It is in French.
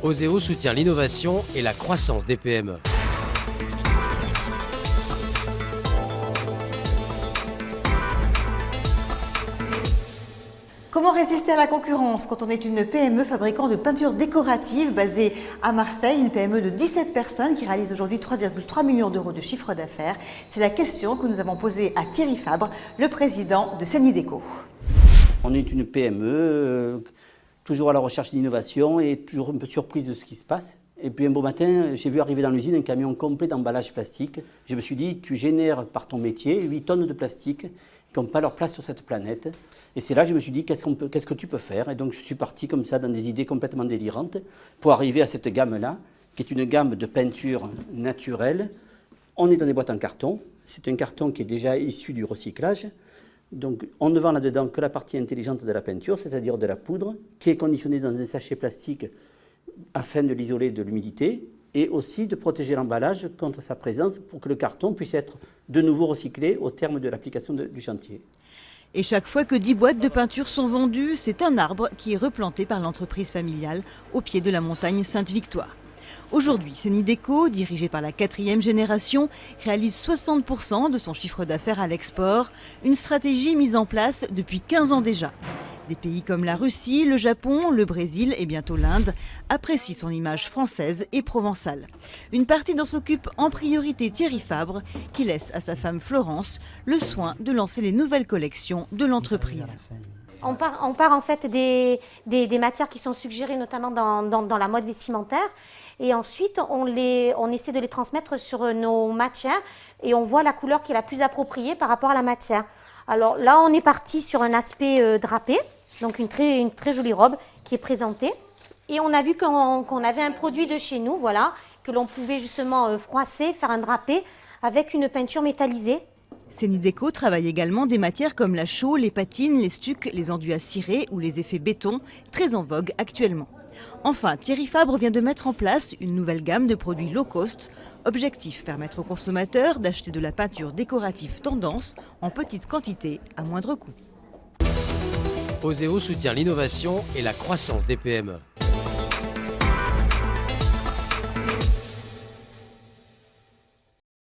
Oseo soutient l'innovation et la croissance des PME. Comment résister à la concurrence quand on est une PME fabricant de peintures décoratives basée à Marseille, une PME de 17 personnes qui réalise aujourd'hui 3,3 millions d'euros de chiffre d'affaires? C'est la question que nous avons posée à Thierry Fabre, le président de Senideco. On est une PME, toujours à la recherche d'innovation et toujours un peu surprise de ce qui se passe. Et puis un beau matin, j'ai vu arriver dans l'usine un camion complet d'emballage plastique. Je me suis dit, tu génères par ton métier 8 tonnes de plastique qui n'ont pas leur place sur cette planète. Et c'est là que je me suis dit, qu'est-ce que tu peux faire? Et donc je suis parti comme ça dans des idées complètement délirantes pour arriver à cette gamme-là, qui est une gamme de peinture naturelle. On est dans des boîtes en carton. C'est un carton qui est déjà issu du recyclage. Donc on ne vend là-dedans que la partie intelligente de la peinture, c'est-à-dire de la poudre, qui est conditionnée dans un sachet plastique afin de l'isoler de l'humidité et aussi de protéger l'emballage contre sa présence pour que le carton puisse être de nouveau recyclé au terme de l'application du chantier. Et chaque fois que 10 boîtes de peinture sont vendues, c'est un arbre qui est replanté par l'entreprise familiale au pied de la montagne Sainte-Victoire. Aujourd'hui, Senideco, dirigé par la 4e génération, réalise 60% de son chiffre d'affaires à l'export, une stratégie mise en place depuis 15 ans déjà. Des pays comme la Russie, le Japon, le Brésil et bientôt l'Inde apprécient son image française et provençale. Une partie dont s'occupe en priorité Thierry Fabre, qui laisse à sa femme Florence le soin de lancer les nouvelles collections de l'entreprise. On part en fait des matières qui sont suggérées notamment dans la mode vestimentaire et ensuite on essaie de les transmettre sur nos matières et on voit la couleur qui est la plus appropriée par rapport à la matière. Alors là on est parti sur un aspect drapé, donc une très jolie robe qui est présentée et on a vu qu'on avait un produit de chez nous, voilà, que l'on pouvait justement froisser, faire un drapé avec une peinture métallisée. Senideco travaille également des matières comme la chaux, les patines, les stucs, les enduits à cirer ou les effets béton, très en vogue actuellement. Enfin, Thierry Fabre vient de mettre en place une nouvelle gamme de produits low cost. Objectif, permettre aux consommateurs d'acheter de la peinture décorative tendance en petite quantité à moindre coût. Oseo soutient l'innovation et la croissance des PME.